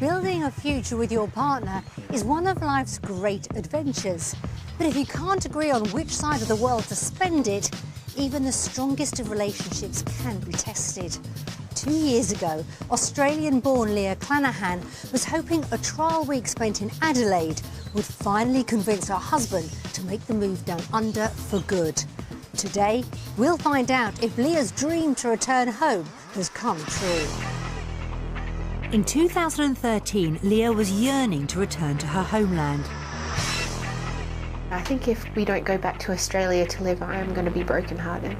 Building a future with your partner is one of life's great adventures. But if you can't agree on which side of the world to spend it, even the strongest of relationships can be tested. 2 years ago, Australian-born Leah Clanahan was hoping a trial week spent in Adelaide would finally convince her husband to make the move down under for good. Today, we'll find out if Leah's dream to return home has come true. In 2013, Leah was yearning to return to her homeland. I think if we don't go back to Australia to live, I am going to be brokenhearted.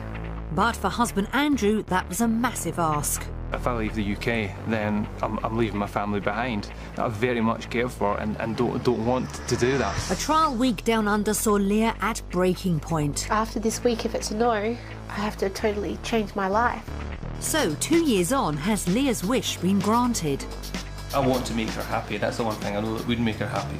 But for husband Andrew, that was a massive ask. If I leave the UK, then I'm leaving my family behind that I very much care for and don't want to do that. A trial week down under saw Leah at breaking point. After this week, if it's a no, I have to totally change my life. So 2 years on, has Leah's wish been granted? I want to make her happy. That's the one thing I know that would make her happy.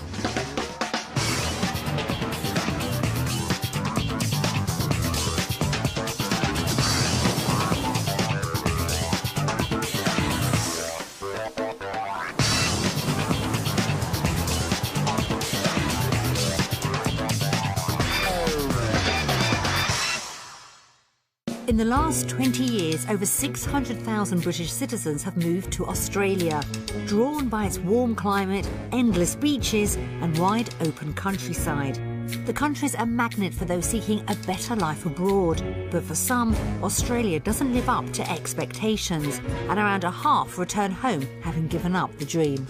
In the last 20 years, over 600,000 British citizens have moved to Australia, drawn by its warm climate, endless beaches and wide open countryside. The country's a magnet for those seeking a better life abroad. But for some, Australia doesn't live up to expectations, and around a half return home having given up the dream.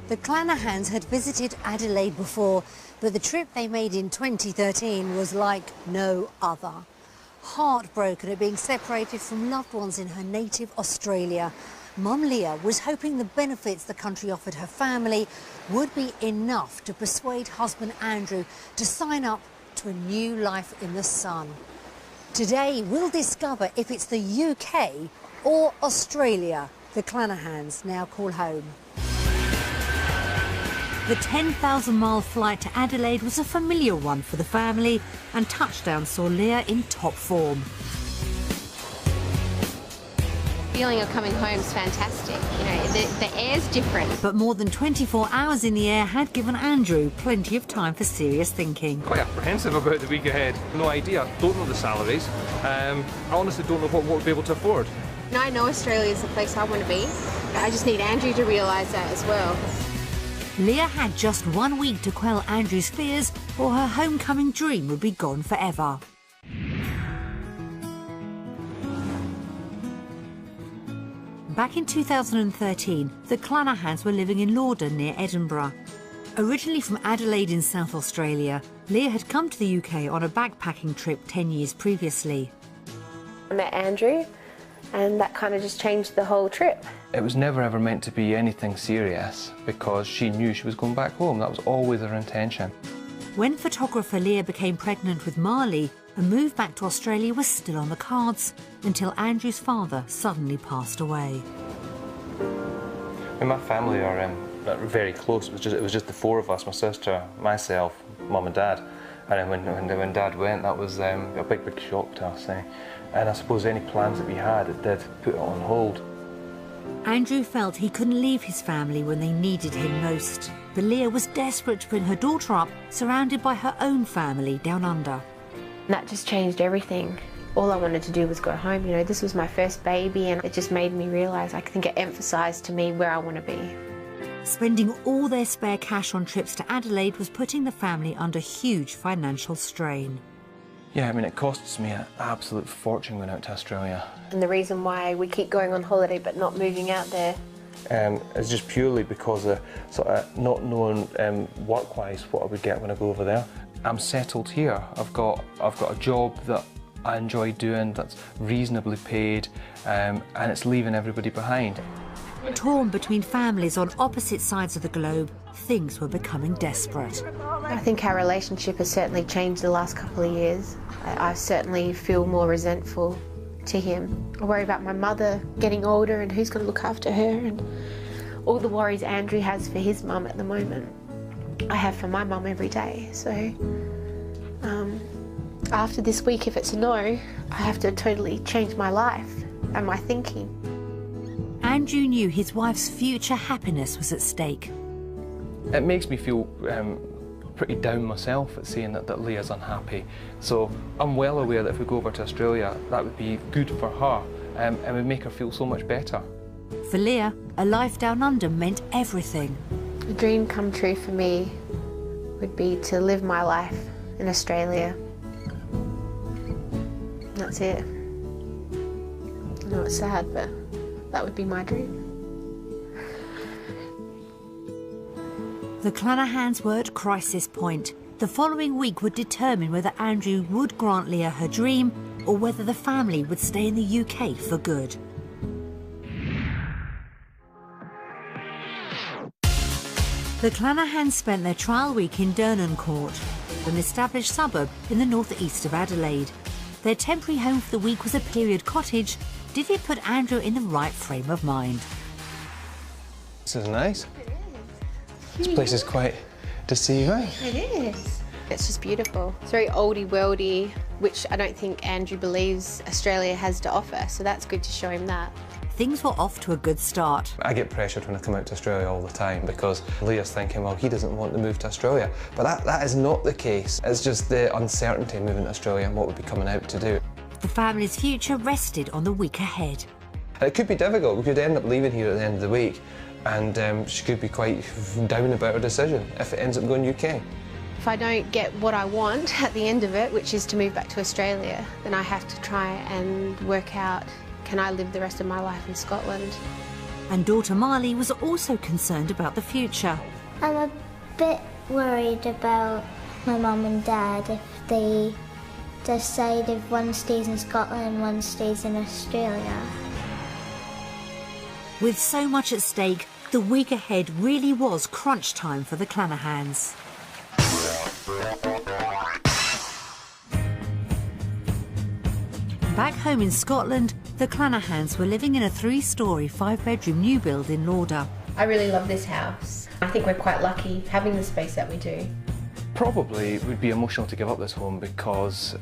The Clanahans had visited Adelaide before, but the trip they made in 2013 was like no other. Heartbroken at being separated from loved ones in her native Australia, Mum Leah was hoping the benefits the country offered her family would be enough to persuade husband Andrew to sign up to a new life in the sun. Today, we'll discover if it's the UK or Australia the Clanahans now call home. The 10,000-mile flight to Adelaide was a familiar one for the family, and touchdown saw Leah in top form. The feeling of coming home is fantastic. You know, the air's different. But more than 24 hours in the air had given Andrew plenty of time for serious thinking. Quite apprehensive about the week ahead. No idea. Don't know the salaries. I honestly don't know what we'll be able to afford. Now I know Australia is the place I want to be. I just need Andrew to realise that as well. Leah had just 1 week to quell Andrew's fears, or her homecoming dream would be gone forever. Back in 2013, the Clanahans were living in Lorden near Edinburgh. Originally from Adelaide in South Australia, Leah had come to the UK on a backpacking trip 10 years previously. I met Andrew, and that kind of just changed the whole trip. It was never ever meant to be anything serious because she knew she was going back home. That was always her intention. When photographer Leah became pregnant with Marley, a move back to Australia was still on the cards until Andrew's father suddenly passed away. And my family are very close. It was just the four of us: my sister, myself, Mum and Dad. And then when Dad went, that was a big shock to us. And I suppose any plans that we had, it did put it on hold. Andrew felt he couldn't leave his family when they needed him most. But Leah was desperate to bring her daughter up, surrounded by her own family down under. That just changed everything. All I wanted to do was go home. You know, this was my first baby, and it just made me realise, I think it emphasised to me where I want to be. Spending all their spare cash on trips to Adelaide was putting the family under huge financial strain. Yeah, I mean, it costs me an absolute fortune going out to Australia. And the reason why we keep going on holiday but not moving out there is just purely because of sort of not knowing work-wise what I would get when I go over there. I'm settled here. I've got a job that I enjoy doing, that's reasonably paid, and it's leaving everybody behind. Torn between families on opposite sides of the globe, things were becoming desperate. I think our relationship has certainly changed the last couple of years. I certainly feel more resentful to him. I worry about my mother getting older and who's going to look after her, and all the worries Andrew has for his mum at the moment, I have for my mum every day. So after this week, if it's a no, I have to totally change my life and my thinking. Andrew knew his wife's future happiness was at stake. It makes me feel pretty down myself at seeing that Leah's unhappy. So I'm well aware that if we go over to Australia, that would be good for her and would make her feel so much better. For Leah, a life down under meant everything. A dream come true for me would be to live my life in Australia. That's it. I know it's sad, but that would be my dream. The Clanahans were at crisis point. The following week would determine whether Andrew would grant Leah her dream or whether the family would stay in the UK for good. The Clanahans spent their trial week in Durnan Court, an established suburb in the northeast of Adelaide. Their temporary home for the week was a period cottage. Did it put Andrew in the right frame of mind? This is nice. This place is quite deceiving. It is. It's just beautiful. It's very oldie-worldy, which I don't think Andrew believes Australia has to offer, so that's good to show him that. Things were off to a good start. I get pressured when I come out to Australia all the time because Leah's thinking, well, he doesn't want to move to Australia. But that is not the case. It's just the uncertainty moving to Australia and what we'd be coming out to do. The family's future rested on the week ahead. It could be difficult. We could end up leaving here at the end of the week and she could be quite down about her decision if it ends up going UK. If I don't get what I want at the end of it, which is to move back to Australia, then I have to try and work out, can I live the rest of my life in Scotland? And daughter Marley was also concerned about the future. I'm a bit worried about my mum and dad if they decide if one stays in Scotland and one stays in Australia. With so much at stake, the week ahead really was crunch time for the Clanahans. Back home in Scotland, the Clanahans were living in a 3-storey, 5-bedroom new build in Lauder. I really love this house. I think we're quite lucky having the space that we do. Probably it would be emotional to give up this home because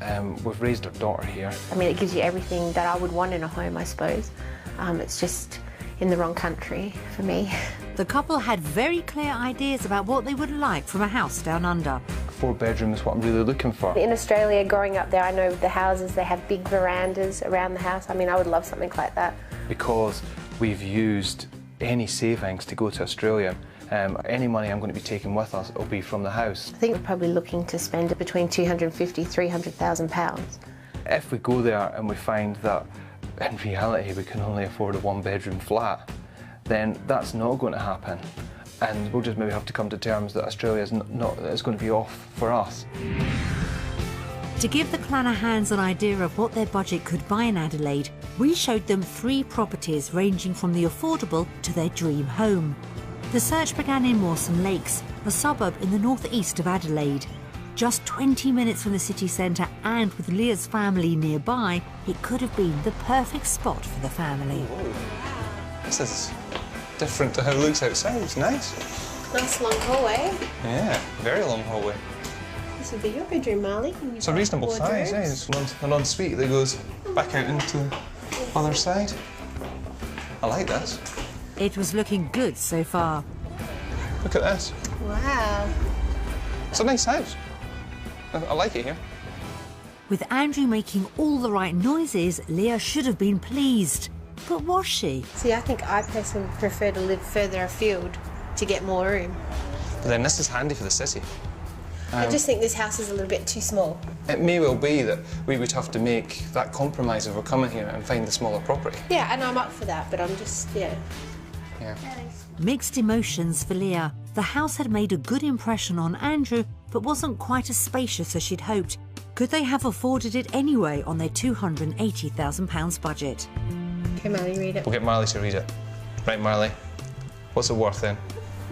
we've raised our daughter here. I mean, it gives you everything that I would want in a home, I suppose. It's just in the wrong country for me. The couple had very clear ideas about what they would like from a house down under. 4-bedroom is what I'm really looking for. In Australia, growing up there, I know the houses, they have big verandas around the house. I mean, I would love something like that. Because we've used any savings to go to Australia, any money I'm going to be taking with us will be from the house. I think we're probably looking to spend between £250,000 and £300,000. If we go there and we find that in reality we can only afford a 1-bedroom flat, then that's not going to happen. And we'll just maybe have to come to terms that Australia is going to be off for us. To give the Clanahans an idea of what their budget could buy in Adelaide, we showed them 3 properties ranging from the affordable to their dream home. The search began in Mawson Lakes, a suburb in the northeast of Adelaide. Just 20 minutes from the city centre and with Leah's family nearby, it could have been the perfect spot for the family. This is different to how it looks outside. It's nice. Nice long hallway. Yeah, very long hallway. This would be your bedroom, Marley. It's a reasonable size, yeah. It's an ensuite that goes back out into the other side. I like this. It was looking good so far. Look at this. Wow. It's a nice house. I like it here. With Andrew making all the right noises, Leah should have been pleased. But was she? See, I think I personally prefer to live further afield to get more room. But then this is handy for the city. I just think this house is a little bit too small. It may well be that we would have to make that compromise if we're coming here and find the smaller property. Yeah, and I'm up for that, but I'm just, yeah. Mixed emotions for Leah. The house had made a good impression on Andrew, but wasn't quite as spacious as she'd hoped. Could they have afforded it anyway on their £280,000 budget? Okay, Marley, read it. We'll get Marley to read it. Right, Marley, what's it worth then?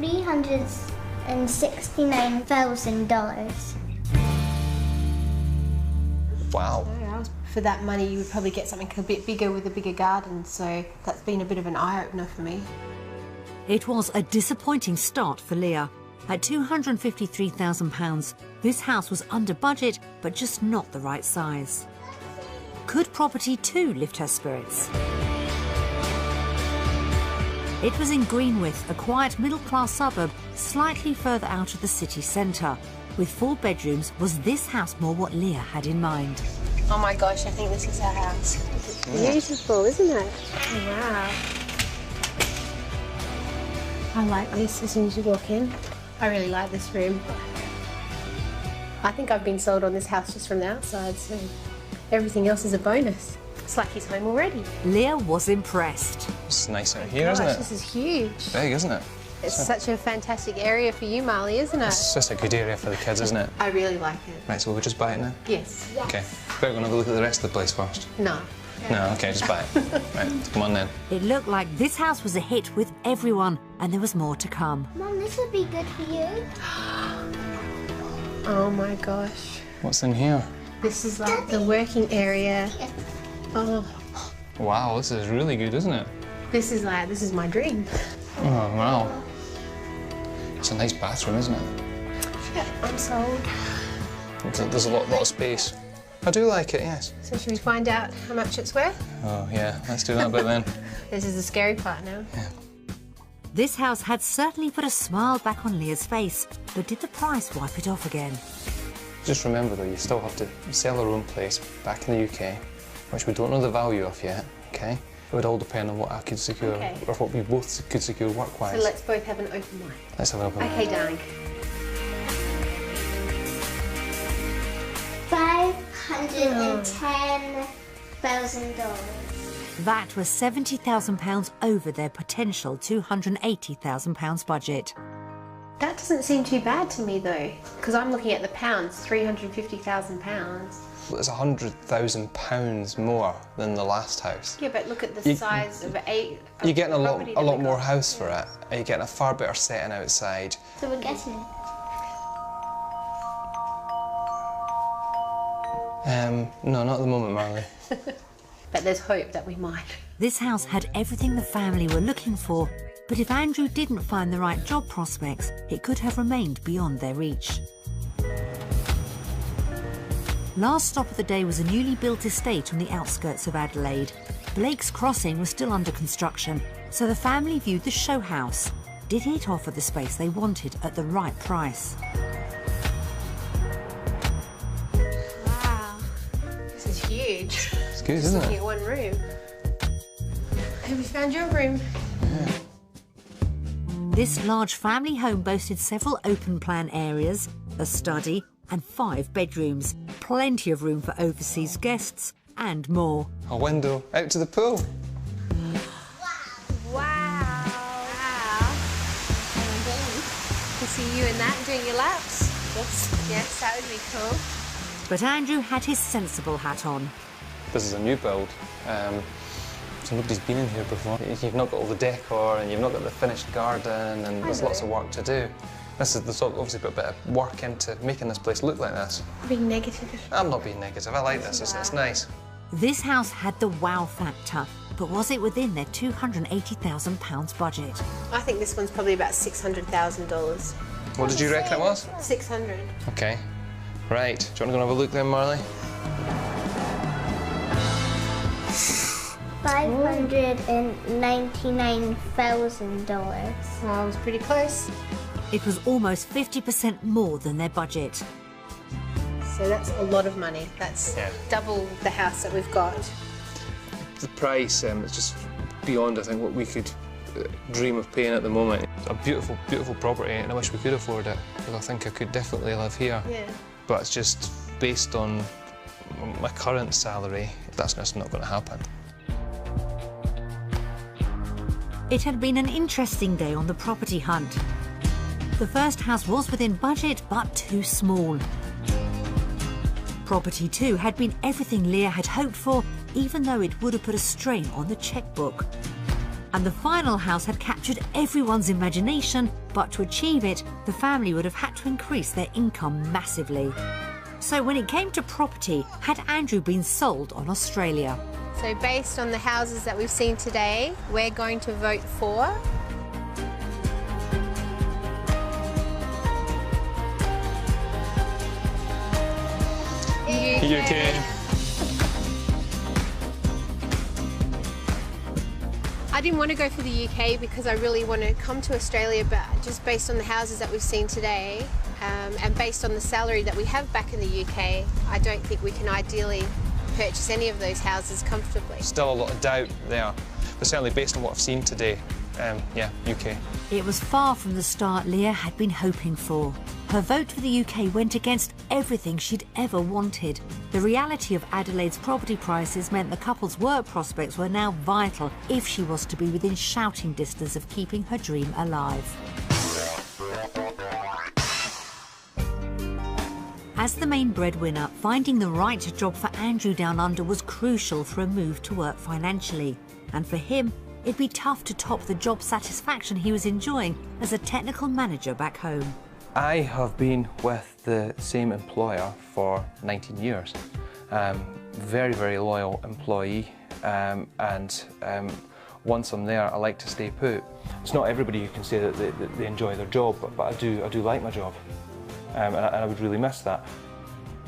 $369,000. Wow. For that money, you would probably get something a bit bigger with a bigger garden, so that's been a bit of an eye-opener for me. It was a disappointing start for Leah. At £253,000, this house was under budget, but just not the right size. Could property too lift her spirits? It was in Greenwith, a quiet middle-class suburb slightly further out of the city centre. With 4 bedrooms, was this house more what Leah had in mind? Oh my gosh, I think this is our house. It's beautiful, isn't it? Wow. I like this as soon as you walk in. I really like this room. I think I've been sold on this house just from the outside, so everything else is a bonus. It's like he's home already. Leah was impressed. It's nice out here, isn't it? This is huge. Big, isn't it? It's such a fantastic area for you, Marley, isn't it? It's just a good area for the kids, isn't it? I really like it. Right, so we'll just buy it now? Yes. Okay. Better go and have a look at the rest of the place first. No. No, okay, just buy it. Right, come on then. It looked like this house was a hit with everyone, and there was more to come. Mum, this would be good for you. Oh my gosh. What's in here? This is like the working area. Oh, Wow, this is really good, isn't it? this is my dream. Oh, wow. It's a nice bathroom, isn't it? Yeah, I'm sold. There's a lot of space. I do like it, yes. So should we find out how much it's worth? Oh, yeah, let's do that bit then. This is the scary part now. This house had certainly put a smile back on Leah's face, but did the price wipe it off again? Just remember, though, you still have to sell our own place back in the UK, which we don't know the value of yet, OK? It would all depend on what I could secure, Okay. or what we both could secure work-wise. So let's both have an open mind. Let's have an open mind. Okay, darling. $510,000. That was £70,000 over their potential £280,000 budget. That doesn't seem too bad to me though, because I'm looking at the pounds, £350,000. It's £100,000 more than the last house. Yeah, but look at the size of You're getting a lot more more house for it, and you're getting a far better setting outside. So we're getting it. No, not at the moment, Marley. But there's hope that we might. This house had everything the family were looking for, but if Andrew didn't find the right job prospects, it could have remained beyond their reach. Last stop of the day was a newly built estate on the outskirts of Adelaide. Blake's Crossing was still under construction, so the family viewed the show house. Did it offer the space they wanted at the right price? Wow, this is huge. It's good, Just isn't looking it? at one room. Have we found your room? This large family home boasted several open-plan areas, a study and 5 bedrooms, plenty of room for overseas guests and more. A window out to the pool. Wow. To see you in that doing your laps. Yes, that would be cool. But Andrew had his sensible hat on. This is a new build, so nobody's been in here before. You've not got all the decor, and you've not got the finished garden, and there's lots of work to do. There's obviously put a bit of work into making this place look like this. Being negative. I'm not being negative, I like this, it's nice. This house had the wow factor, but was it within their £280,000 budget? I think this one's probably about $600,000. What did you reckon it was? 600. Okay. Right, do you want to go and have a look then, Marley? $599,000. Well, I was pretty close. It was almost 50% more than their budget. So that's a lot of money. That's double the house that we've got. The price is just beyond, I think, what we could dream of paying at the moment. It's a beautiful, beautiful property, and I wish we could afford it, because I think I could definitely live here. Yeah. But it's just based on my current salary, that's just not going to happen. It had been an interesting day on the property hunt. The first house was within budget, but too small. Property 2 had been everything Leah had hoped for, even though it would have put a strain on the chequebook. And the final house had captured everyone's imagination, but to achieve it, the family would have had to increase their income massively. So when it came to property, had Andrew been sold on Australia? So based on the houses that we've seen today, we're going to vote for UK. I didn't want to go for the UK because I really want to come to Australia, but just based on the houses that we've seen today and based on the salary that we have back in the UK, I don't think we can ideally purchase any of those houses comfortably. Still a lot of doubt there, but certainly based on what I've seen today, yeah, UK. It was far from the start Leah had been hoping for. Her vote for the UK went against everything she'd ever wanted. The reality of Adelaide's property prices meant the couple's work prospects were now vital if she was to be within shouting distance of keeping her dream alive. As the main breadwinner, finding the right job for Andrew down under was crucial for a move to work financially. And for him, it'd be tough to top the job satisfaction he was enjoying as a technical manager back home. I have been with the same employer for 19 years. Very, very loyal employee, and once I'm there, I like to stay put. It's not everybody who can say that they enjoy their job, but I do like my job, and I would really miss that.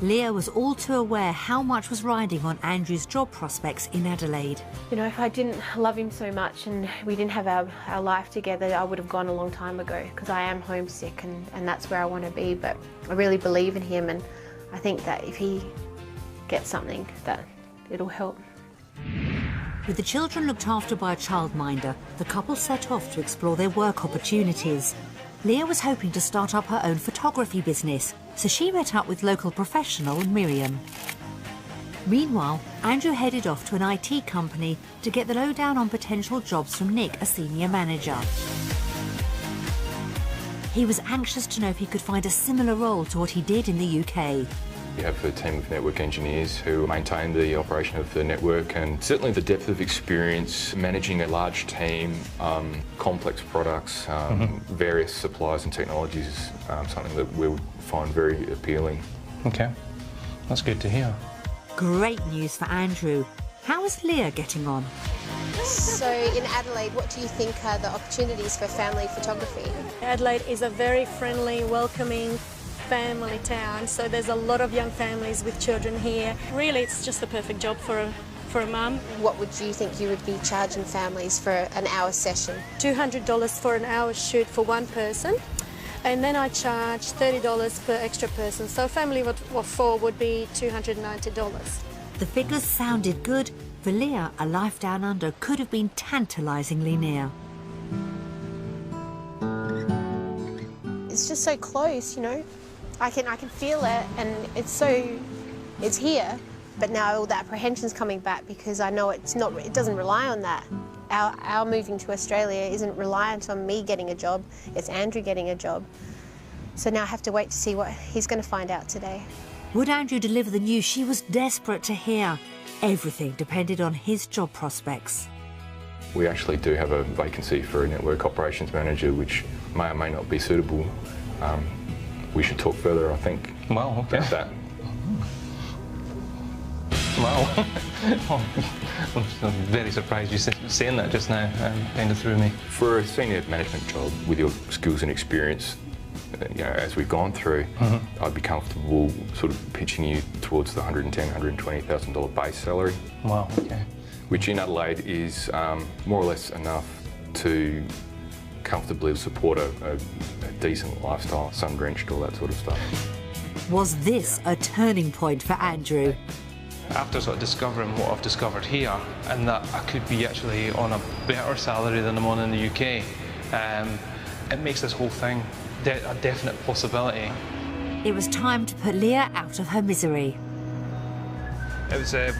Leah was all too aware how much was riding on Andrew's job prospects in Adelaide. You know, if I didn't love him so much and we didn't have our life together, I would have gone a long time ago, because I am homesick and that's where I want to be. But I really believe in him, and I think that if he gets something, that it'll help. With the children looked after by a childminder, the couple set off to explore their work opportunities. Leah was hoping to start up her own photography business, so she met up with local professional Miriam. Meanwhile, Andrew headed off to an IT company to get the lowdown on potential jobs from Nick, a senior manager. He was anxious to know if he could find a similar role to what he did in the UK. We have a team of network engineers who maintain the operation of the network, and certainly the depth of experience managing a large team, complex products, various suppliers and technologies is something that we would find very appealing. Okay, that's good to hear. Great news for Andrew. How is Leah getting on? So in Adelaide, what do you think are the opportunities for family photography? Adelaide is a very friendly, welcoming family town, so there's a lot of young families with children here. Really, it's just the perfect job for a mum. What would you think you would be charging families for an hour session? $200 for an hour shoot for one person, and then I charge $30 per extra person, so a family of four would be $290. The figures sounded good. For Leah, a life down under could have been tantalisingly near. It's just so close, you know. I can feel it, and it's here, but now all the apprehension's coming back because I know it doesn't rely on that. Our moving to Australia isn't reliant on me getting a job, it's Andrew getting a job. So now I have to wait to see what he's going to find out today. Would Andrew deliver the news she was desperate to hear? Everything depended on his job prospects. We actually do have a vacancy for a network operations manager, which may or may not be suitable. We should talk further, I think, Well, okay. about that. Wow. I'm very surprised you saying that just now. Kind of threw me. For a senior management job with your skills and experience, you know, as we've gone through, I'd be comfortable sort of pitching you towards the $110,000, $120,000 base salary. Wow, okay. Which in Adelaide is more or less enough to comfortably support a decent lifestyle, sun-drenched, all that sort of stuff. Was this a turning point for Andrew? After sort of discovering what I've discovered here, and that I could be actually on a better salary than I'm on in the UK, it makes this whole thing a definite possibility. It was time to put Leah out of her misery. It was a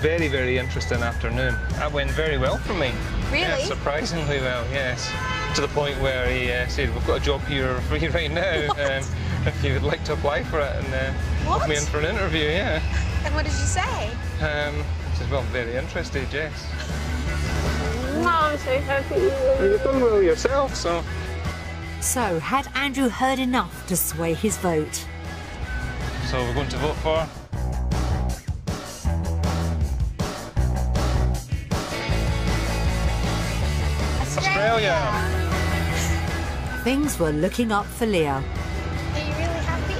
very, very interesting afternoon. That went very well for me. Really? Yeah, surprisingly well, yes. To the point where he said, we've got a job here for you right now, if you would like to apply for it, and put me in for an interview, yeah. And what did you say? I said, well, very interested, yes. Oh, I'm so happy. You've done well yourself, so. So, had Andrew heard enough to sway his vote? So we're going to vote for? Australia! Things were looking up for Leah. Are you really happy?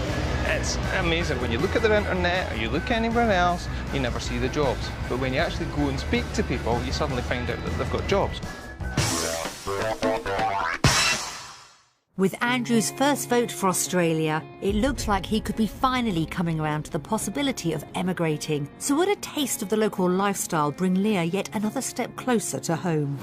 It's amazing when you look at the internet or you look anywhere else, you never see the jobs. But when you actually go and speak to people, you suddenly find out that they've got jobs. With Andrew's first vote for Australia, it looked like he could be finally coming around to the possibility of emigrating. So would a taste of the local lifestyle bring Leah yet another step closer to home?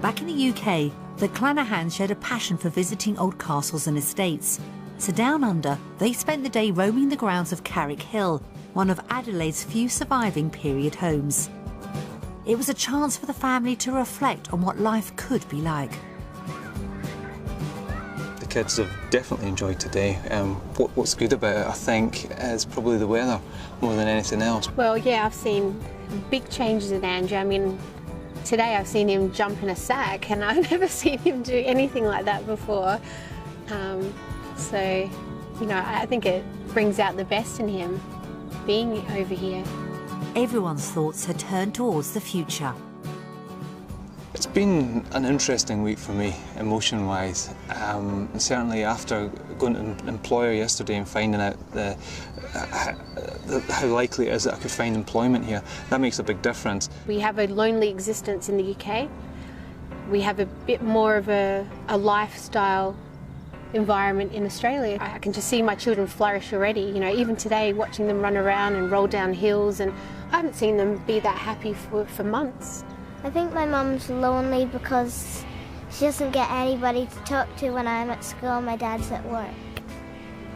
Back in the UK, the Clanahans shared a passion for visiting old castles and estates. So down under, they spent the day roaming the grounds of Carrick Hill, one of Adelaide's few surviving period homes. It was a chance for the family to reflect on what life could be like. Kids have definitely enjoyed today. What's good about it, I think, is probably the weather more than anything else. Well, yeah, I've seen big changes in Andrew. I mean, today I've seen him jump in a sack, and I've never seen him do anything like that before. So, you know, I think it brings out the best in him, being over here. Everyone's thoughts had turned towards the future. It's been an interesting week for me, emotion-wise. And certainly after going to an employer yesterday and finding out how likely it is that I could find employment here, that makes a big difference. We have a lonely existence in the UK. We have a bit more of a lifestyle environment in Australia. I can just see my children flourish already. You know, even today, watching them run around and roll down hills, and I haven't seen them be that happy for months. I think my mum's lonely because she doesn't get anybody to talk to when I'm at school and my dad's at work.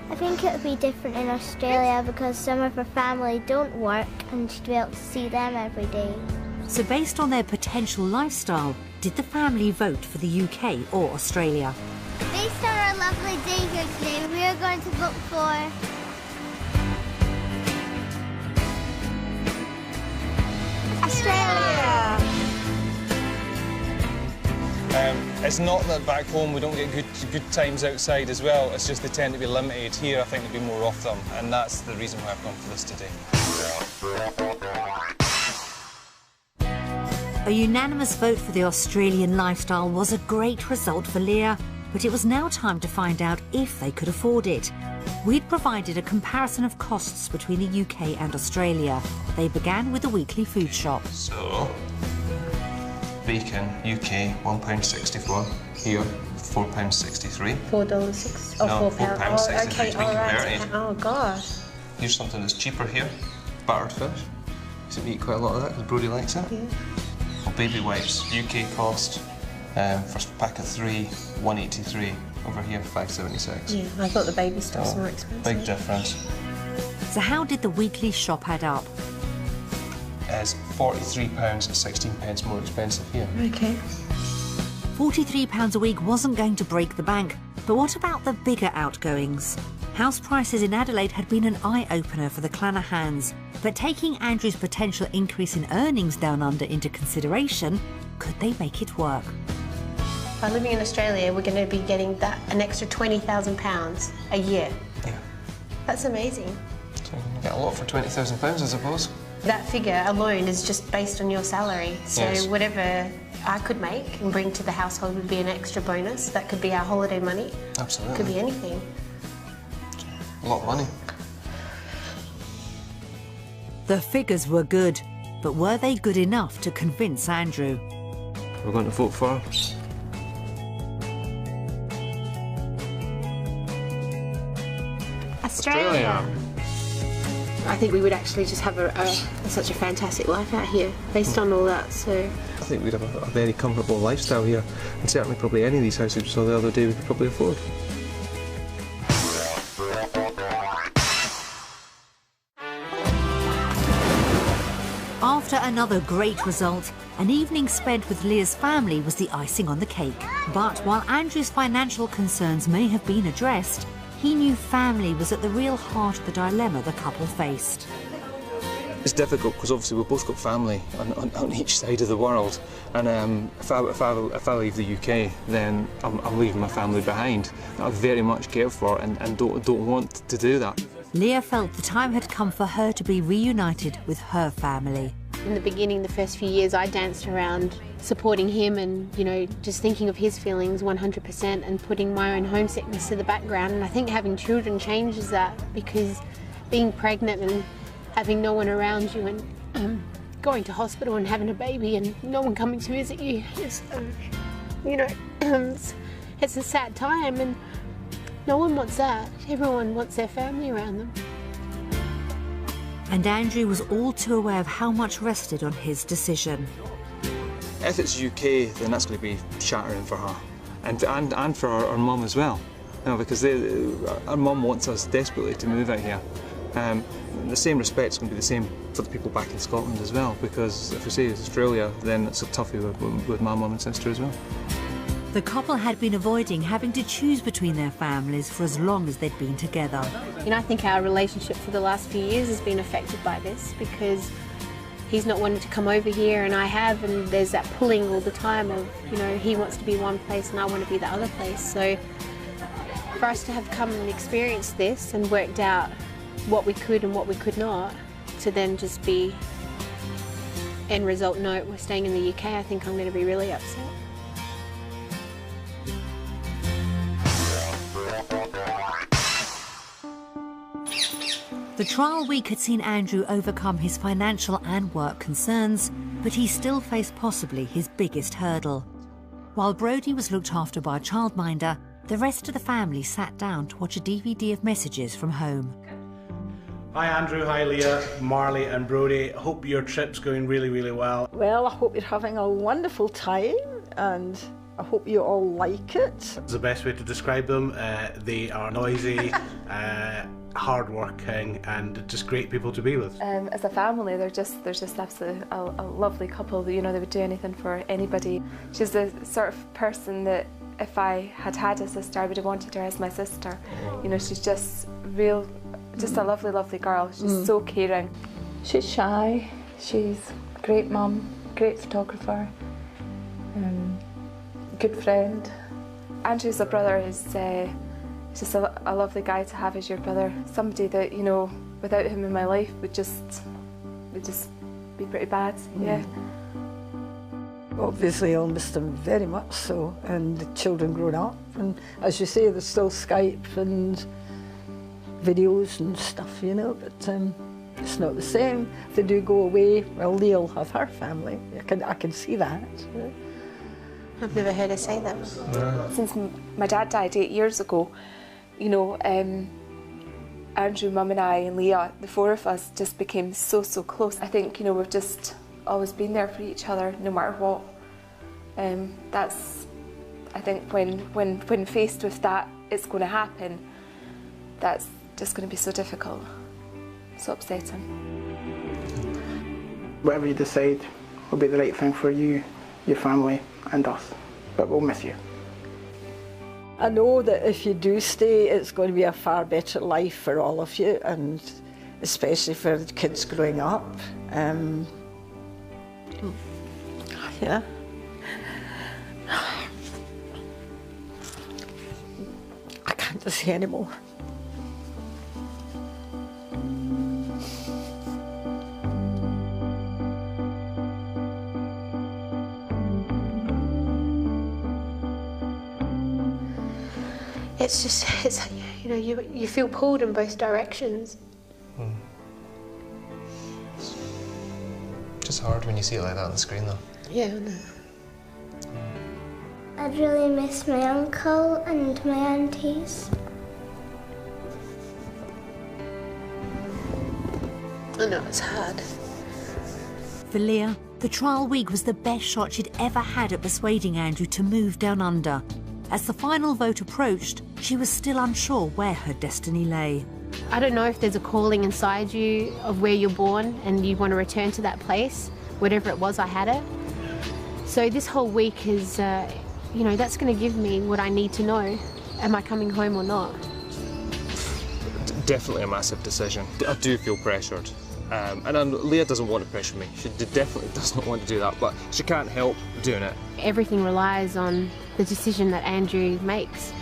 I think it would be different in Australia because some of her family don't work and she'd be able to see them every day. So based on their potential lifestyle, did the family vote for the UK or Australia? Based on our lovely day here today, we are going to vote for Australia! It's not that back home we don't get good times outside as well, it's just they tend to be limited. Here I think there'll be more of them, and that's the reason why I've gone for this today. A unanimous vote for the Australian lifestyle was a great result for Leah, but it was now time to find out if they could afford it. We'd provided a comparison of costs between the UK and Australia. They began with a weekly food shop. So, bacon, UK, £1.64. Here, £4.63. $4.60. Oh, No, £4. £4.63 Oh, okay, to be all right. converted. Oh, gosh. Here's something that's cheaper here. Battered fish. So we eat quite a lot of that because Brodie likes it. Yeah. Well, baby wipes, UK cost for a pack of 3, £1.83. Over here, £5.76. Yeah, I thought the baby stuff's Oh, more expensive. big difference. So how did the weekly shop add up? It's £43.16 more expensive here. Okay. £43 a week wasn't going to break the bank, but what about the bigger outgoings? House prices in Adelaide had been an eye-opener for the Clanahans, but taking Andrew's potential increase in earnings down under into consideration, could they make it work? By living in Australia, we're going to be getting an extra £20,000 a year. Yeah. That's amazing. So you can get a lot for £20,000, I suppose. That figure alone is just based on your salary. So Yes. whatever I could make and bring to the household would be an extra bonus. That could be our holiday money. Absolutely. Could be anything. A lot of money. The figures were good, but were they good enough to convince Andrew? We're going to vote for Australia. I think we would actually just have such a fantastic life out here based on all that. So I think we'd have a very comfortable lifestyle here, and certainly probably any of these houses we saw the other day we could probably afford. After another great result, an evening spent with Leah's family was the icing on the cake. But while Andrew's financial concerns may have been addressed, he knew family was at the real heart of the dilemma the couple faced. It's difficult because obviously we've both got family on each side of the world, and if I leave the UK, then I'm leaving my family behind. I very much care for and don't want to do that. Leah felt the time had come for her to be reunited with her family. in the beginning, the first few years, I danced around supporting him and, you know, just thinking of his feelings 100% and putting my own homesickness to the background. And I think having children changes that, because being pregnant and having no one around you and going to hospital and having a baby and no one coming to visit you. It's, you know, it's a sad time, and no one wants that. Everyone wants their family around them. And Andrew was all too aware of how much rested on his decision. If it's UK, then that's going to be shattering for her, and for our mum as well. You know, because our mum wants us desperately to move out here. The same respect's going to be the same for the people back in Scotland as well, because if we say it's Australia, then it's a toughie with my mum and sister as well. The couple had been avoiding having to choose between their families for as long as they'd been together. You know, I think our relationship for the last few years has been affected by this, because he's not wanting to come over here and I have, and there's that pulling all the time of, you know, he wants to be one place and I want to be the other place. So for us to have come and experienced this and worked out what we could and what we could not, to then just be end result, no, we're staying in the UK, I think I'm going to be really upset. The trial week had seen Andrew overcome his financial and work concerns, but he still faced possibly his biggest hurdle. While Brodie was looked after by a childminder, the rest of the family sat down to watch a DVD of messages from home. Hi Andrew, hi Leah, Marley and Brodie. Hope your trip's going really, really well. Well, I hope you're having a wonderful time and I hope you all like it. It's the best way to describe them. They are noisy, hard-working and just great people to be with. As a family, they're just absolutely a lovely couple. You know, they would do anything for anybody. She's the sort of person that if I had had a sister, I would have wanted her as my sister. You know, she's just a lovely, lovely girl. She's so caring. She's shy, she's a great mum, great photographer, good friend. Andrew's a brother. He's just a lovely guy to have as your brother. Somebody that, you know, without him in my life would just be pretty bad, yeah. Obviously I'll miss them very much so, and the children grown up, and as you say, there's still Skype and videos and stuff, you know, but it's not the same. If they do go away, well, Leah'll have her family. I can see that. I've never heard her say that. Since my dad died 8 years ago, you know, Andrew, Mum and I and Leah, the four of us just became so close. I think, you know, we've just always been there for each other, no matter what. That's, I think, when faced with that, it's going to happen, that's just going to be so difficult, so upsetting. Whatever you decide will be the right thing for you, your family and us, but we'll miss you. I know that if you do stay, it's going to be a far better life for all of you, and especially for the kids growing up. Yeah. I can't say anymore. It's you know, you feel pulled in both directions. Just hard when you see it like that on the screen, though. Yeah, I know. I'd really miss my uncle and my aunties. I know, it's hard. For Leah, the trial week was the best shot she'd ever had at persuading Andrew to move down under. As the final vote approached, she was still unsure where her destiny lay. I don't know if there's a calling inside you of where you're born and you want to return to that place. Whatever it was, I had it. So this whole week is, you know, that's going to give me what I need to know. Am I coming home or not? Definitely a massive decision. I do feel pressured. And Leah doesn't want to pressure me. She definitely does not want to do that, but she can't help doing it. Everything relies on the decision that Andrew makes.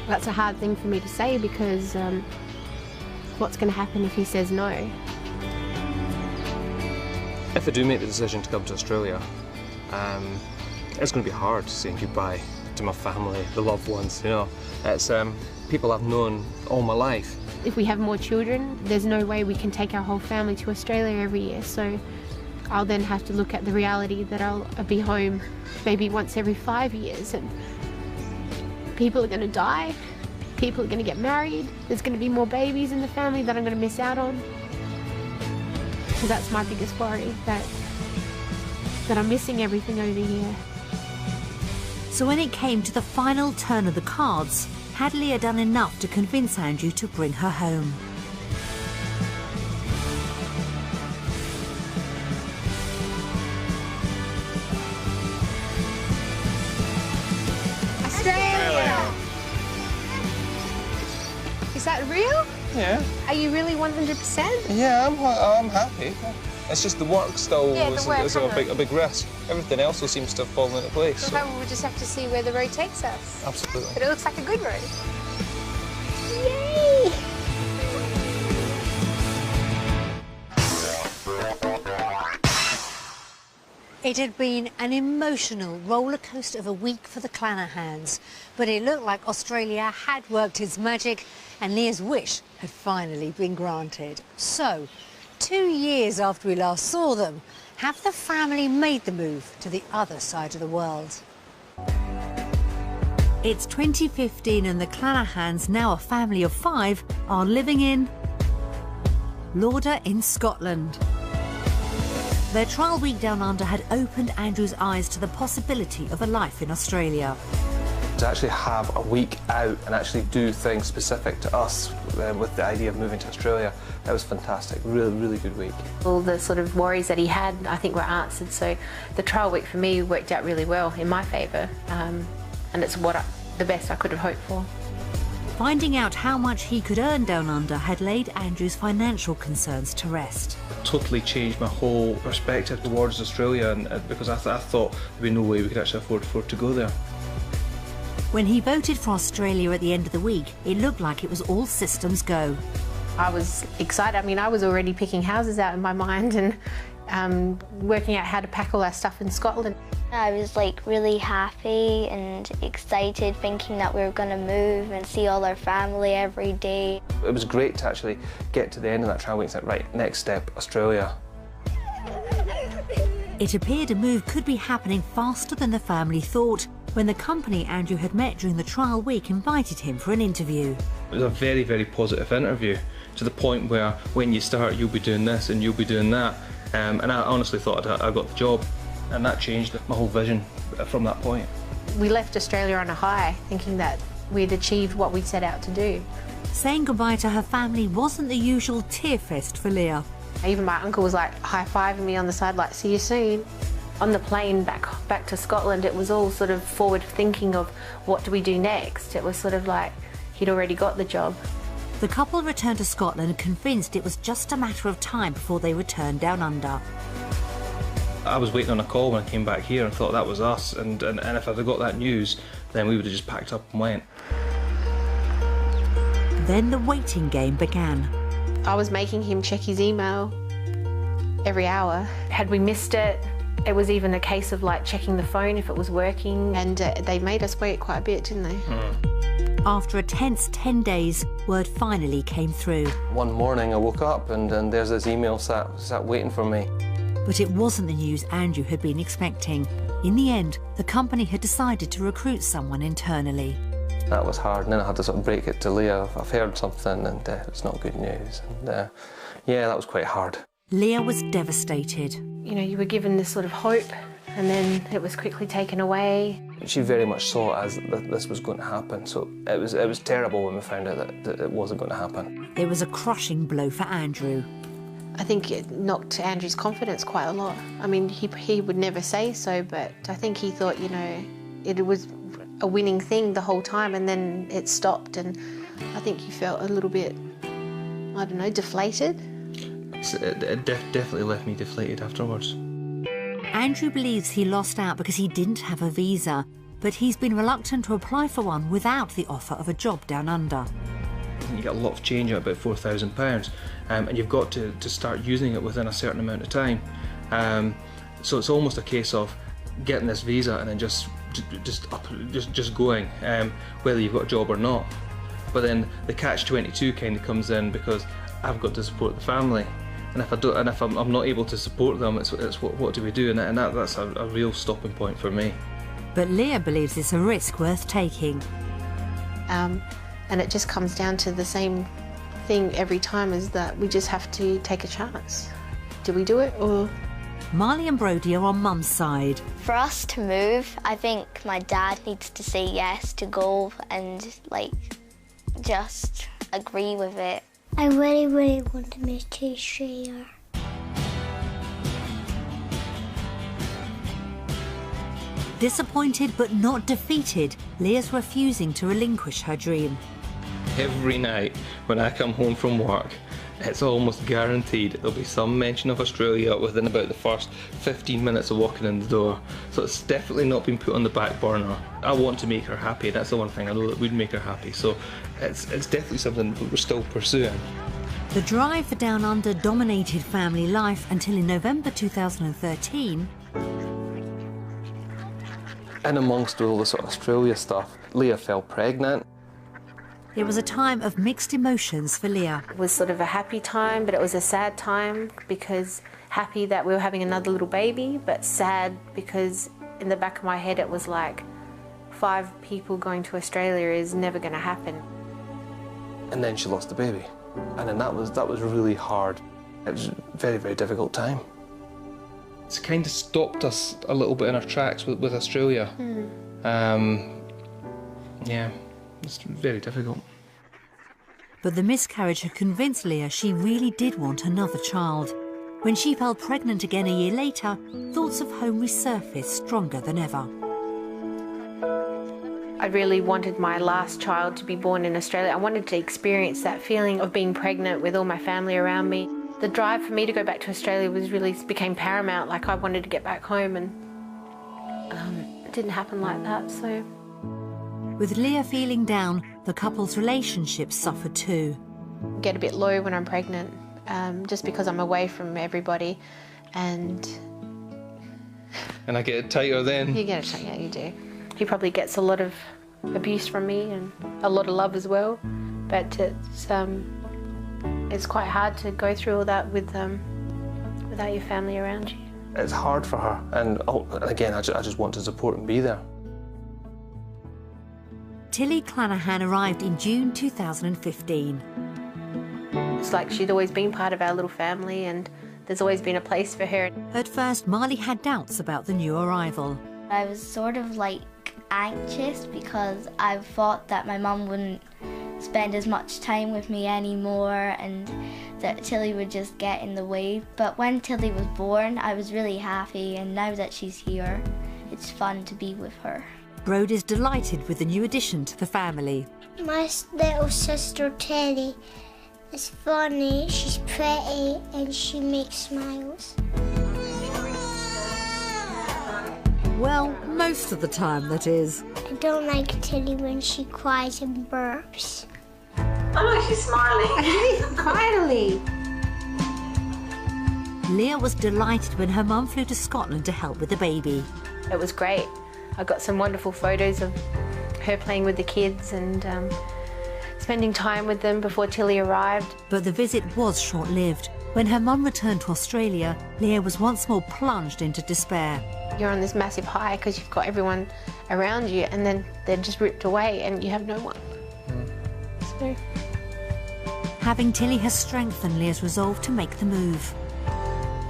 That's a hard thing for me to say because what's going to happen if he says no? If I do make the decision to come to Australia, it's going to be hard saying goodbye to my family, the loved ones, you know. It's people I've known all my life. If we have more children, there's no way we can take our whole family to Australia every year, so I'll then have to look at the reality that I'll be home maybe once every 5 years, and people are going to die, people are going to get married, there's going to be more babies in the family that I'm going to miss out on. So that's my biggest worry, that I'm missing everything over here. So when it came to the final turn of the cards, had Leah done enough to convince Andrew to bring her home? Australia! Is that real? Yeah. Are you really 100%? Yeah, I'm happy. It's just the work still is a big risk. Everything else will seems to have fallen into place. So we'll just have to see where the road takes us. Absolutely. But it looks like a good road. Yay! It had been an emotional roller coaster of a week for the Clanahans, but it looked like Australia had worked its magic and Leah's wish had finally been granted. So, 2 years after we last saw them, have the family made the move to the other side of the world? It's 2015 and the Clanahans, now a family of 5, are living in Lauder in Scotland. Their trial week down under had opened Andrew's eyes to the possibility of a life in Australia. To actually have a week out and actually do things specific to us with the idea of moving to Australia, that was fantastic. Really good week. All the sort of worries that he had, I think, were answered. So the trial week for me worked out really well in my favour, and it's the best I could have hoped for. Finding out how much he could earn down under had laid Andrew's financial concerns to rest. Totally changed my whole perspective towards Australia, and because I thought there'd be no way we could actually afford to go there. When he voted for Australia at the end of the week, it looked like it was all systems go. I was excited. I mean, I was already picking houses out in my mind and working out how to pack all our stuff in Scotland. I was like really happy and excited, thinking that we were going to move and see all our family every day. It was great to actually get to the end of that trial week and say, right, next step, Australia. It appeared a move could be happening faster than the family thought when the company Andrew had met during the trial week invited him for an interview. It was a very positive interview, to the point where when you start you'll be doing this and you'll be doing that, and I honestly thought I got the job, and that changed my whole vision from that point. We left Australia on a high, thinking that we'd achieved what we'd set out to do. Saying goodbye to her family wasn't the usual tear fest for Leah. Even my uncle was like high-fiving me on the side, like, see you soon. On the plane back to Scotland, it was all sort of forward thinking of what do we do next. It was sort of like he'd already got the job. The couple returned to Scotland convinced it was just a matter of time before they returned down under. I was waiting on a call when I came back here and thought that was us, and if I'd have got that news, then we would have just packed up and went. Then the waiting game began. I was making him check his email every hour. Had we missed it, it was even a case of like checking the phone if it was working, and they made us wait quite a bit, didn't they? After a tense 10 days, word finally came through. One morning I woke up and there's this email sat waiting for me. But it wasn't the news Andrew had been expecting. In the end, the company had decided to recruit someone internally. That was hard, and then I had to sort of break it to Leah. I've heard something and it's not good news. And yeah, that was quite hard. Leah was devastated. You know, you were given this sort of hope, and then it was quickly taken away. She very much saw it as that this was going to happen, so it was terrible when we found out that it wasn't going to happen. It was a crushing blow for Andrew. I think it knocked Andrew's confidence quite a lot. I mean, he would never say so, but I think he thought, you know, it was a winning thing the whole time, and then it stopped, and I think he felt a little bit, I don't know, deflated. It definitely left me deflated afterwards. Andrew believes he lost out because he didn't have a visa, but he's been reluctant to apply for one without the offer of a job down under. You get a lot of change at about £4,000, and you've got to start using it within a certain amount of time. So it's almost a case of getting this visa and then just just going, whether you've got a job or not. But then the catch-22 kind of comes in because I've got to support the family, and if I don't, and if I'm not able to support them, it's what do we do? And that's a real stopping point for me. But Leah believes it's a risk worth taking. And it just comes down to the same thing every time, is that we just have to take a chance. Do we do it, or...? Marley and Brodie are on Mum's side. For us to move, I think my dad needs to say yes to go and, like, just agree with it. I really, really want to move to Australia. Disappointed but not defeated, Leah's refusing to relinquish her dream. Every night when I come home from work, it's almost guaranteed there'll be some mention of Australia within about the first 15 minutes of walking in the door. So it's definitely not been put on the back burner. I want to make her happy. That's the one thing I know that would make her happy. So it's definitely something that we're still pursuing. The drive for Down Under dominated family life until in November 2013. And amongst all the sort of Australia stuff, Leah fell pregnant. It was a time of mixed emotions for Leah. It was sort of a happy time, but it was a sad time, because happy that we were having another little baby, but sad because in the back of my head it was like 5 people going to Australia is never going to happen. And then she lost the baby. And then that was really hard. It was a very, very difficult time. It's kind of stopped us a little bit in our tracks with Australia. Yeah, it's very difficult. But the miscarriage had convinced Leah she really did want another child. When she fell pregnant again a year later, thoughts of home resurfaced stronger than ever. I really wanted my last child to be born in Australia. I wanted to experience that feeling of being pregnant with all my family around me. The drive for me to go back to Australia became paramount. Like, I wanted to get back home, and it didn't happen like that, so. With Leah feeling down, the couple's relationship suffered too. I get a bit low when I'm pregnant, just because I'm away from everybody, and I get tighter then. You get it tighter, yeah, you do. He probably gets a lot of abuse from me and a lot of love as well, but it's quite hard to go through all that without your family around you. It's hard for her, and again, I just want to support and be there. Tilly Clanahan arrived in June 2015. It's like she'd always been part of our little family, and there's always been a place for her. At first, Marley had doubts about the new arrival. I was sort of like anxious because I thought that my mum wouldn't spend as much time with me anymore and that Tilly would just get in the way. But when Tilly was born, I was really happy, and now that she's here, it's fun to be with her. Brodie's delighted with the new addition to the family. My little sister Tilly is funny, she's pretty, and she makes smiles. Well, most of the time, that is. I don't like Tilly when she cries and burps. Oh look, she's smiling. Finally. Leah was delighted when her mum flew to Scotland to help with the baby. It was great. I got some wonderful photos of her playing with the kids and spending time with them before Tilly arrived. But the visit was short-lived. When her mum returned to Australia, Leah was once more plunged into despair. You're on this massive high because you've got everyone around you, and then they're just ripped away and you have no one. So. Having Tilly has strengthened Leah's resolve to make the move.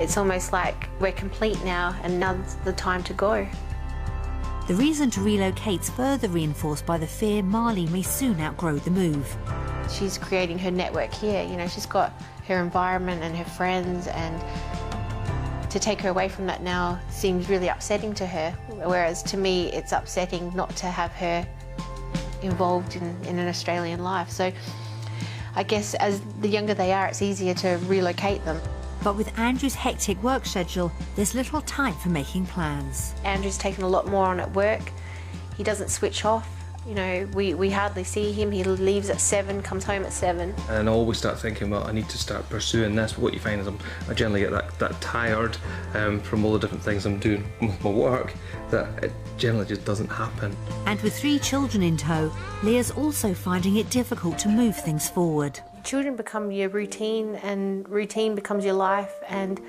It's almost like we're complete now, and now's the time to go. The reason to relocate's further reinforced by the fear Marley may soon outgrow the move. She's creating her network here, you know, she's got her environment and her friends, and to take her away from that now seems really upsetting to her, whereas to me it's upsetting not to have her involved in an Australian life. So I guess as the younger they are, it's easier to relocate them. But with Andrew's hectic work schedule, there's little time for making plans. Andrew's taken a lot more on at work. He doesn't switch off You know, we hardly see him. He leaves at 7, comes home at 7. And I always start thinking, well, I need to start pursuing this. But what you find is I generally get that tired from all the different things I'm doing with my work, that it generally just doesn't happen. And with 3 children in tow, Leah's also finding it difficult to move things forward. Children become your routine, and routine becomes your life, and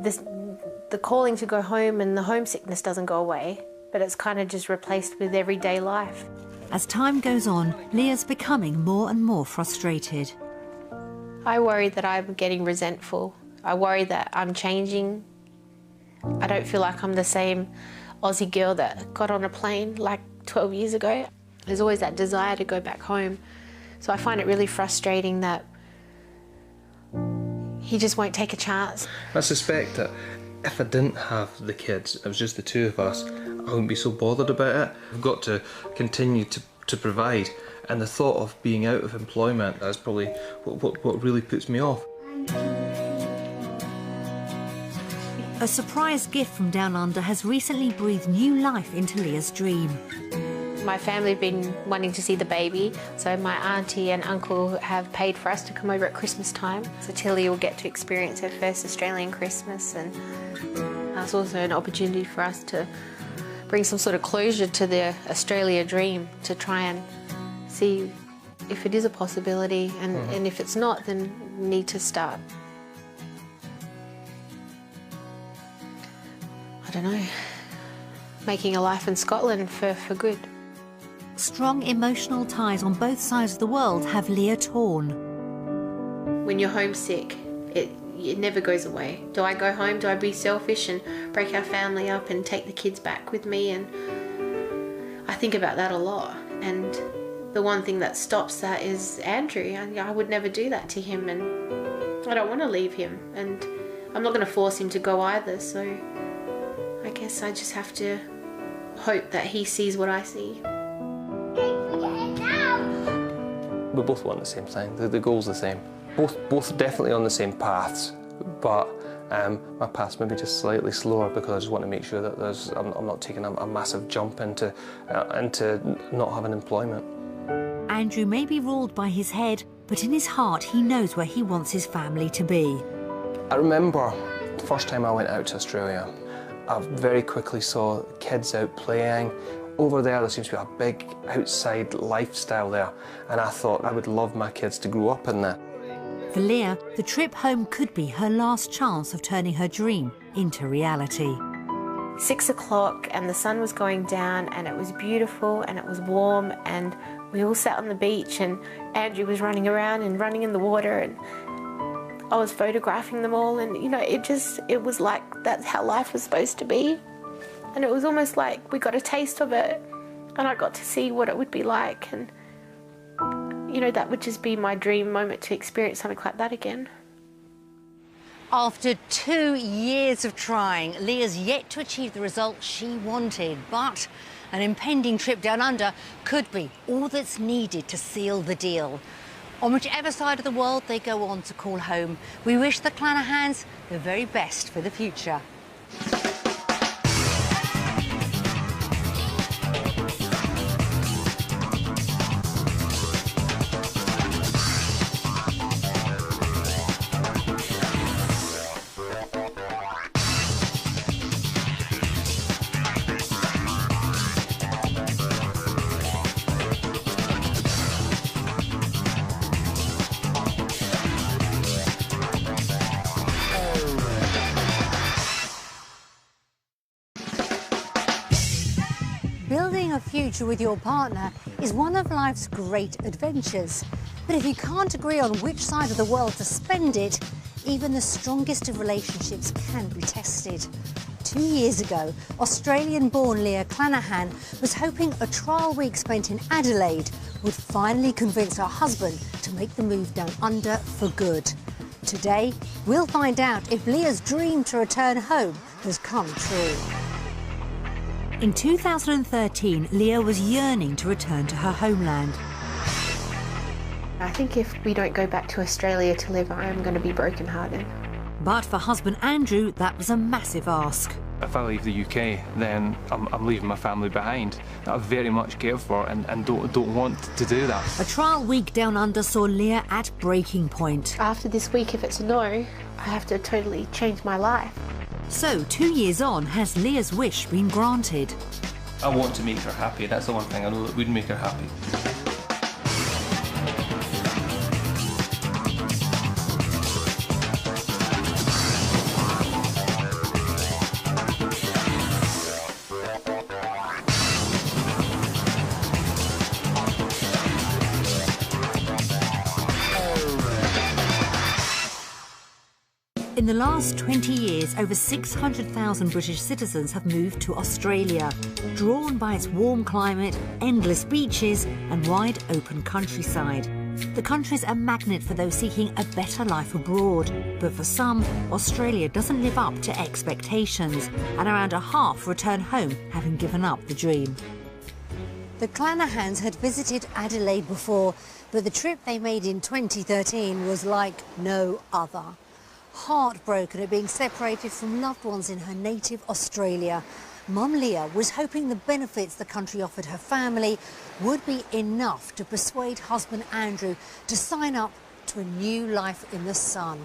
the calling to go home and the homesickness doesn't go away, but it's kind of just replaced with everyday life. As time goes on, Leah's becoming more and more frustrated. I worry that I'm getting resentful. I worry that I'm changing. I don't feel like I'm the same Aussie girl that got on a plane like 12 years ago. There's always that desire to go back home. So I find it really frustrating that he just won't take a chance. I suspect that if I didn't have the kids, it was just the 2 of us, I wouldn't be so bothered about it. I've got to continue to provide, and the thought of being out of employment is probably what really puts me off. A surprise gift from Down Under has recently breathed new life into Leah's dream. My family have been wanting to see the baby, so my auntie and uncle have paid for us to come over at Christmas time. So Tilly will get to experience her first Australian Christmas, and it's also an opportunity for us to bring some sort of closure to the Australia dream, to try and see if it is a possibility, and if it's not, then we need to start, I don't know, making a life in Scotland for good. Strong emotional ties on both sides of the world have Leah torn. When you're homesick, it never goes away. Do I go home? Do I be selfish and break our family up and take the kids back with me? And I think about that a lot. And the one thing that stops that is Andrew. I would never do that to him, and I don't want to leave him. And I'm not going to force him to go either. So I guess I just have to hope that he sees what I see. We both want the same thing. The goal's the same. Both definitely on the same paths, but my path's maybe just slightly slower because I just want to make sure that I'm not taking a massive jump into not having employment. Andrew may be ruled by his head, but in his heart he knows where he wants his family to be. I remember the first time I went out to Australia, I very quickly saw kids out playing. Over there seems to be a big outside lifestyle there, and I thought I would love my kids to grow up in that. For Leah, the trip home could be her last chance of turning her dream into reality. 6 o'clock and the sun was going down, and it was beautiful and it was warm, and we all sat on the beach, and Andrew was running around and running in the water, and I was photographing them all, and you know, it was like that's how life was supposed to be. And it was almost like we got a taste of it, and I got to see what it would be like, and you know, that would just be my dream moment, to experience something like that again. After 2 years of trying, Leah's yet to achieve the result she wanted, but an impending trip down under could be all that's needed to seal the deal. On whichever side of the world they go on to call home, we wish the Clanahans the very best for the future. Building a future with your partner is one of life's great adventures. But if you can't agree on which side of the world to spend it, even the strongest of relationships can be tested. 2 years ago, Australian-born Leah Clanahan was hoping a trial week spent in Adelaide would finally convince her husband to make the move down under for good. Today, we'll find out if Leah's dream to return home has come true. In 2013, Leah was yearning to return to her homeland. I think if we don't go back to Australia to live, I'm going to be brokenhearted. But for husband Andrew, that was a massive ask. If I leave the UK, then I'm leaving my family behind. I very much care for and don't want to do that. A trial week down under saw Leah at breaking point. After this week, if it's a no, I have to totally change my life. So 2 years on, has Leah's wish been granted? I want to make her happy. That's the one thing I know that would make her happy. In the last 20 years, over 600,000 British citizens have moved to Australia, drawn by its warm climate, endless beaches and wide open countryside. The country's a magnet for those seeking a better life abroad, but for some, Australia doesn't live up to expectations, and around a half return home having given up the dream. The Clanahans had visited Adelaide before, but the trip they made in 2013 was like no other. Heartbroken at being separated from loved ones in her native Australia, Mum Leah was hoping the benefits the country offered her family would be enough to persuade husband Andrew to sign up to a new life in the sun.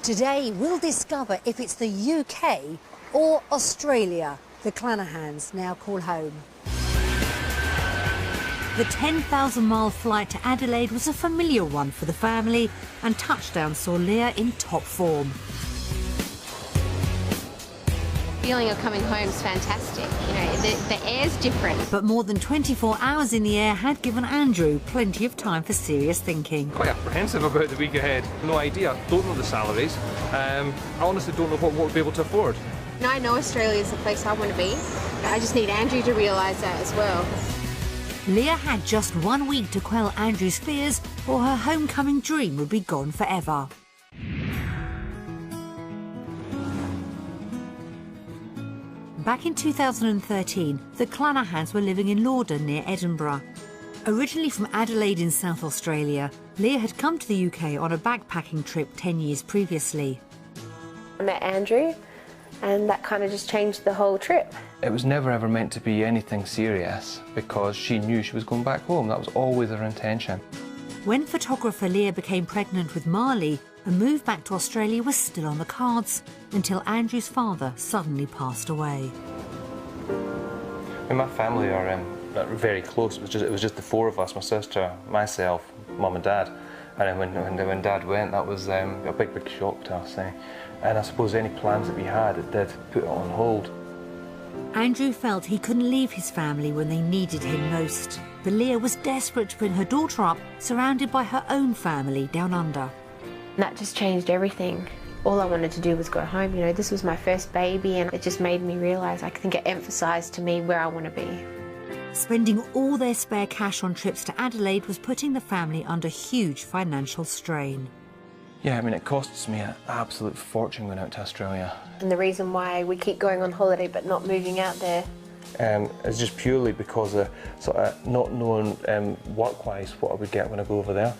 Today we'll discover if it's the UK or Australia the Clanahans now call home. The 10,000-mile flight to Adelaide was a familiar one for the family, and touchdown saw Leah in top form. The feeling of coming home is fantastic. You know, the air's different. But more than 24 hours in the air had given Andrew plenty of time for serious thinking. Quite apprehensive about the week ahead. No idea, don't know the salaries. I honestly don't know what we'll be able to afford. Now I know Australia is the place I want to be. I just need Andrew to realise that as well. Leah had just 1 week to quell Andrew's fears, or her homecoming dream would be gone forever. Back in 2013, the Clanahans were living in Lorden near Edinburgh. Originally from Adelaide in South Australia, Leah had come to the UK on a backpacking trip 10 years previously. I met Andrew, and that kind of just changed the whole trip. It was never ever meant to be anything serious because she knew she was going back home. That was always her intention. When photographer Leah became pregnant with Marley, a move back to Australia was still on the cards until Andrew's father suddenly passed away. My family are very close. It was just the four of us: my sister, myself, Mum and Dad. And when Dad went, that was a big shock to us. And I suppose any plans that we had, it did put it on hold. Andrew felt he couldn't leave his family when they needed him most. But Leah was desperate to bring her daughter up, surrounded by her own family down under. That just changed everything. All I wanted to do was go home. You know, this was my first baby, and it just made me realise, I think it emphasised to me where I want to be. Spending all their spare cash on trips to Adelaide was putting the family under huge financial strain. Yeah, I mean, it costs me an absolute fortune going out to Australia. And the reason why we keep going on holiday but not moving out there is just purely because of sort of not knowing work-wise what I would get when I go over there.